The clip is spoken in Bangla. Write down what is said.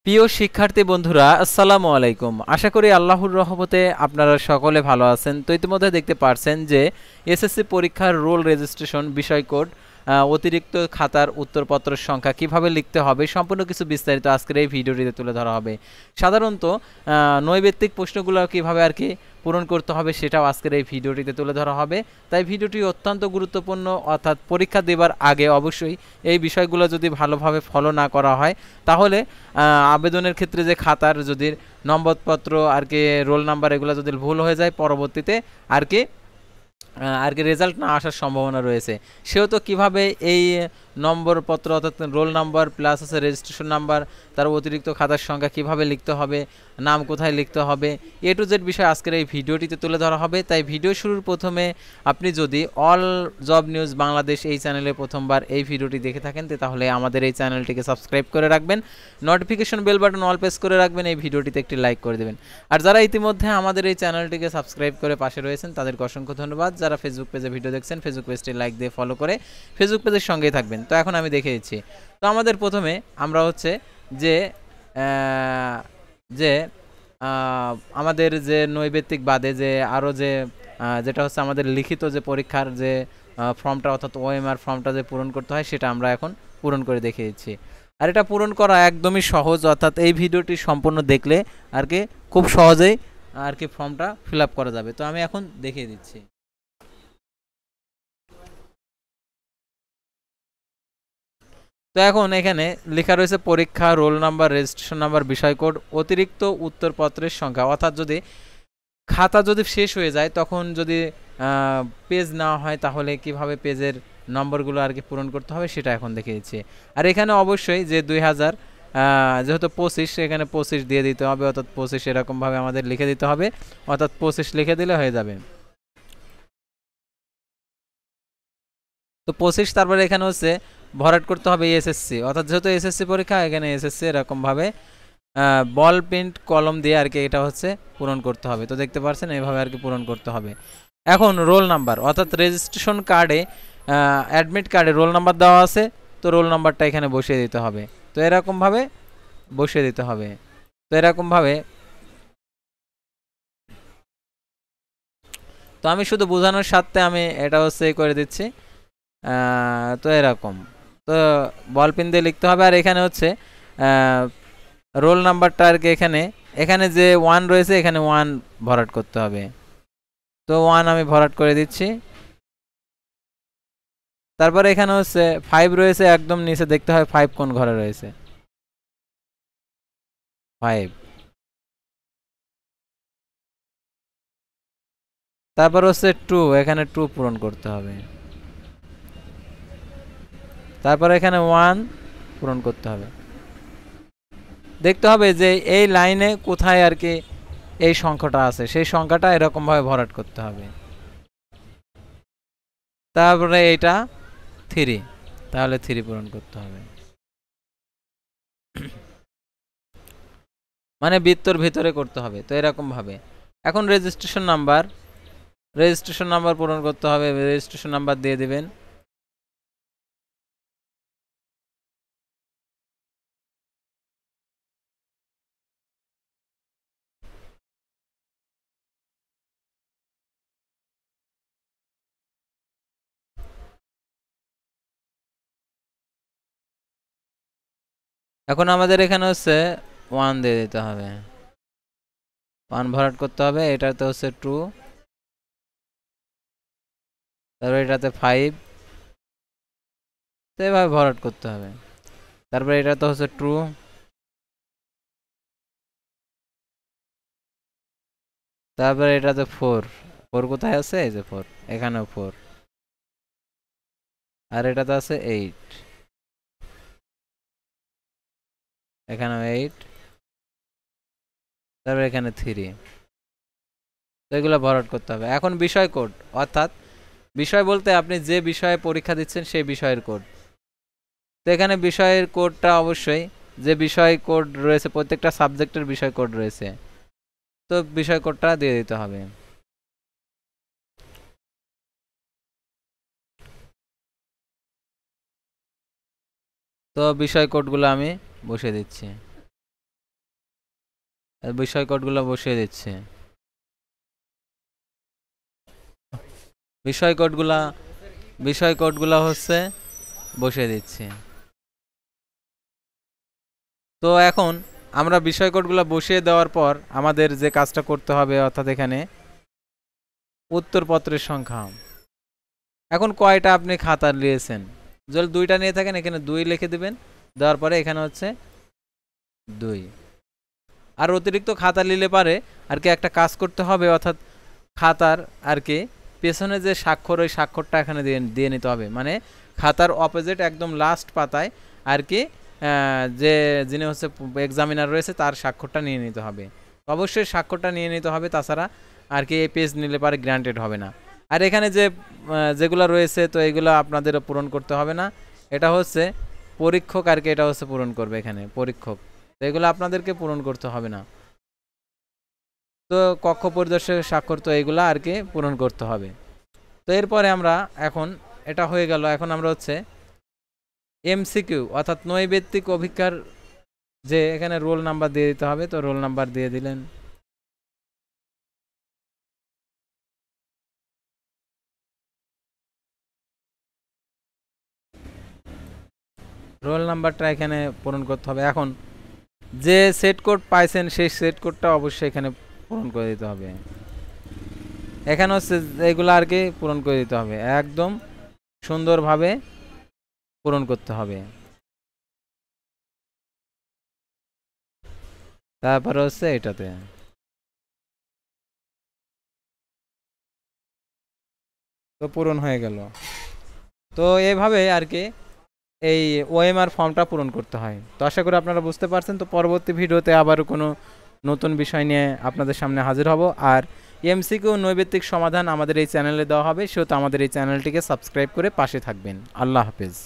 প্রিয় শিক্ষার্থী বন্ধুরা, আসসালামু আলাইকুম। আশা করি আল্লাহর রহমতে আপনারা সকলে ভালো আছেন। তো ইতিমধ্যে দেখতে পারছেন যে এসএসসি পরীক্ষার রোল রেজিস্ট্রেশন বিষয় কোড, অতিরিক্ত খাতার উত্তরপত্রের সংখ্যা কিভাবে লিখতে হবে সম্পূর্ণ কিছু বিস্তারিত আজকের এই ভিডিওটিতে তুলে ধরা হবে। সাধারণত নৈবেত্তিক প্রশ্নগুলো কিভাবে আর কি পূরণ করতে হবে সেটাও আজকের এই ভিডিওটিতে তুলে ধরা হবে। তাই ভিডিওটি অত্যন্ত গুরুত্বপূর্ণ, অর্থাৎ পরীক্ষা দেবার আগে অবশ্যই এই বিষয়গুলো যদি ভালোভাবে ফলো না করা হয় তাহলে আবেদনের ক্ষেত্রে যে খাতার যদি নম্বরপত্র আর কি রোল নাম্বার এগুলো যদি ভুল হয়ে যায় পরবর্তীতে আর কি রেজাল্ট না আসার সম্ভাবনা রয়েছে। সেহেতু কিভাবে এই নম্বরপত্র অর্থাৎ রোল নাম্বার প্লাস আছে রেজিস্ট্রেশন নাম্বার, তার অতিরিক্ত খাতার সংখ্যা কিভাবে লিখতে হবে, নাম কোথায় লিখতে হবে, এ টু জেড বিষয় আজকের এই ভিডিওটিতে তুলে ধরা হবে। তাই ভিডিও শুরুর প্রথমে আপনি যদি অল জব নিউজ বাংলাদেশ এই চ্যানেলে প্রথমবার এই ভিডিওটি দেখে থাকেন তাহলে আমাদের এই চ্যানেলটিকে সাবস্ক্রাইব করে রাখবেন, notification bell button all press করে রাখবেন, এই ভিডিওটিতে একটি লাইক করে দেবেন। আর যারা ইতিমধ্যে আমাদের এই চ্যানেলটিকে সাবস্ক্রাইব করে পাশে রয়েছেন তাদেরকে অসংখ্য ধন্যবাদ। যারা ফেসবুক পেজে ভিডিও দেখছেন ফেসবুক পেজটি লাইক দিয়ে ফলো করে ফেসবুক পেজের সঙ্গেই থাকবেন। তো এখন আমি দেখে দিচ্ছি। তো আমাদের প্রথমে আমরা হচ্ছে যে যে আমাদের যে নৈবেত্তিক বাদে যে আরও যে যেটা হচ্ছে আমাদের লিখিত যে পরীক্ষার যে ফর্মটা অর্থাৎ ওএমআর ফর্মটা যে পূরণ করতে হয় সেটা আমরা এখন পূরণ করে দেখে দিচ্ছি। আর এটা পূরণ করা একদমই সহজ, অর্থাৎ এই ভিডিওটি সম্পূর্ণ দেখলে আর কি খুব সহজেই আর কি ফর্মটা ফিল আপ করা যাবে। তো আমি এখন দেখিয়ে দিচ্ছি। তো এখন এখানে লেখা রয়েছে পরীক্ষা রোল নাম্বার রেজিস্ট্রেশন নাম্বার বিষয় কোড অতিরিক্ত উত্তরপত্রের সংখ্যা, অর্থাৎ যদি খাতা যদি শেষ হয়ে যায় তখন যদি পেজ না হয় তাহলে কিভাবে পেজের নম্বরগুলো আর কি পূরণ করতে হবে সেটা এখন দেখে দিচ্ছি। আর এখানে অবশ্যই যে 2000 যেহেতু 25 এখানে 25 দিয়ে দিতে হবে, অর্থাৎ 25 এরকমভাবে আমাদের লিখে দিতে হবে, অর্থাৎ 25 লিখে দিলে হয়ে যাবে। তো 25 তারপরে এখানে হচ্ছে ভরাট করতে হবে এসএসসি, অর্থাৎ যেহেতু এসএসসি পরীক্ষা এখানে এসএসসি এরকমভাবে বল পেন্ট কলম দিয়ে আর কি এটা হচ্ছে পূরণ করতে হবে। তো দেখতে পাচ্ছেন এইভাবে আর কি পূরণ করতে হবে। এখন রোল নাম্বার অর্থাৎ রেজিস্ট্রেশন কার্ডে অ্যাডমিট কার্ডে রোল নাম্বার দেওয়া আছে, তো রোল নাম্বারটা এখানে বসিয়ে দিতে হবে। তো এরকমভাবে বসিয়ে দিতে হবে। তো এরকমভাবে তো আমি শুধু বোঝানোর স্বার্থে আমি এটা হচ্ছে করে দিচ্ছি। তো এরকম তো বল পেন দিয়ে লিখতে হবে। আর এখানে হচ্ছে রোল নাম্বারটা আর কি এখানে এখানে যে 1 রয়েছে এখানে 1 ভরাট করতে হবে। তো 1 আমি ভরাট করে দিচ্ছি। তারপরে এখানে হচ্ছে 5 রয়েছে, একদম নিচে দেখতে হয় 5 কোন ঘরে রয়েছে, 5। তারপর হচ্ছে 2, এখানে 2 পূরণ করতে হবে। তারপর এখানে 1 পূরণ করতে হবে। দেখতে হবে যে এই লাইনে কোথায় আর কি এই সংখ্যাটা আছে, সেই সংখ্যাটা এরকম ভাবে ভরাট করতে হবে। তারপরে এটা 3, তাহলে 3 পূরণ করতে হবে, মানে বৃত্তর ভিতরে করতে হবে। তো এরকম ভাবে এখন রেজিস্ট্রেশন নাম্বার পূরণ করতে হবে, রেজিস্ট্রেশন নাম্বার দিয়ে দিবেন। এখন আমাদের এখানে হচ্ছে 1 দিয়ে দিতে হবে, 1 ভরাট করতে হবে। এটাতে হচ্ছে 2, তারপর এটাতে 5, তো এভাবে ভরাট করতে হবে। তারপর এটাতে হচ্ছে 2, তারপর এটাতে 4, 4 কোথায় আছে, এই যে 4, এখানেও 4, আর এটাতে আছে 8, এখানেও 8, তারপর এখানে 3, তো এগুলো ভরাট করতে হবে। এখন বিষয় কোড, অর্থাৎ বিষয় বলতে আপনি যে বিষয়ে পরীক্ষা দিচ্ছেন সেই বিষয়ের কোড। তো এখানে বিষয়ের কোডটা অবশ্যই যে বিষয় কোড রয়েছে প্রত্যেকটা সাবজেক্টের বিষয় কোড রয়েছে, তো বিষয় কোডটা দিয়ে দিতে হবে। তো বিষয় কোডগুলো আমি বসিয়ে দিচ্ছি। বিষয় কোডগুলো বসিয়ে দিচ্ছি। বিষয় কোডগুলো হচ্ছে বসিয়ে দিচ্ছি। তো এখন আমরা বিষয় কোডগুলো বসিয়ে দেওয়ার পর আমাদের যে কাজটা করতে হবে, অর্থাৎ এখানে উত্তরপত্রের সংখ্যা, এখন কয়টা আপনি খাতা নিয়েছেন, যদি 2টা নিয়ে থাকেন এখানে 2 লিখে দিবেন, দেওয়ার পরে এখানে হচ্ছে 2। আর অতিরিক্ত খাতা নিলে পারে আর কি একটা কাজ করতে হবে, অর্থাৎ খাতার আর কি পেছনে যে স্বাক্ষর, ওই স্বাক্ষরটা এখানে দিয়ে নিতে হবে, মানে খাতার অপোজিট একদম লাস্ট পাতায় আর কি যে যিনি হচ্ছে এক্সামিনার রয়েছে তার স্বাক্ষরটা নিয়ে নিতে হবে। অবশ্যই স্বাক্ষরটা নিয়ে নিতে হবে, তাছাড়া আর কি এই পেজ নিলে পারে গ্রান্টেড হবে না। আর এখানে যেগুলো রয়েছে তো এগুলো আপনাদের পূরণ করতে হবে না, এটা হচ্ছে পরীক্ষক আর কি এটা হচ্ছে পূরণ করবে, এখানে পরীক্ষক, তো এগুলো আপনাদেরকে পূরণ করতে হবে না। তো কক্ষ পরিদর্শকের স্বাক্ষর, তো এগুলো আর কি পূরণ করতে হবে। তো এরপরে আমরা এখন এটা হয়ে গেল, এখন আমরা হচ্ছে এমসিকিউ অর্থাৎ নৈবেত্তিক অভিজ্ঞার যে এখানে রোল নাম্বার দিয়ে দিতে হবে, তো রোল নাম্বার দিয়ে দিলেন। রোল নাম্বারটা এখানে পূরণ করতে হবে। এখন যে সেট কোড পাইছেন সেই সেট কোডটা অবশ্যই এখানে পূরণ করে দিতে হবে। এখানে হচ্ছে এগুলো আর কি পূরণ করে দিতে হবে, একদম সুন্দরভাবে পূরণ করতে হবে। তারপরে হচ্ছে এটাতে তো পূরণ হয়ে গেল। তো এইভাবে আর কি এই ওএমআর ফর্মটা পূরণ করতে হয়। তো আশা করি আপনারা বুঝতে পারছেন। তো পরবর্তী ভিডিওতে আবারও কোনো নতুন বিষয় নিয়ে আপনাদের সামনে হাজির হব। আর এমসিকিউ নৈবেত্তিক সমাধান আমাদের এই চ্যানেলে দেওয়া হবে, সেহেতু আমাদের এই চ্যানেলটিকে সাবস্ক্রাইব করে পাশে থাকবেন। আল্লাহ হাফেজ।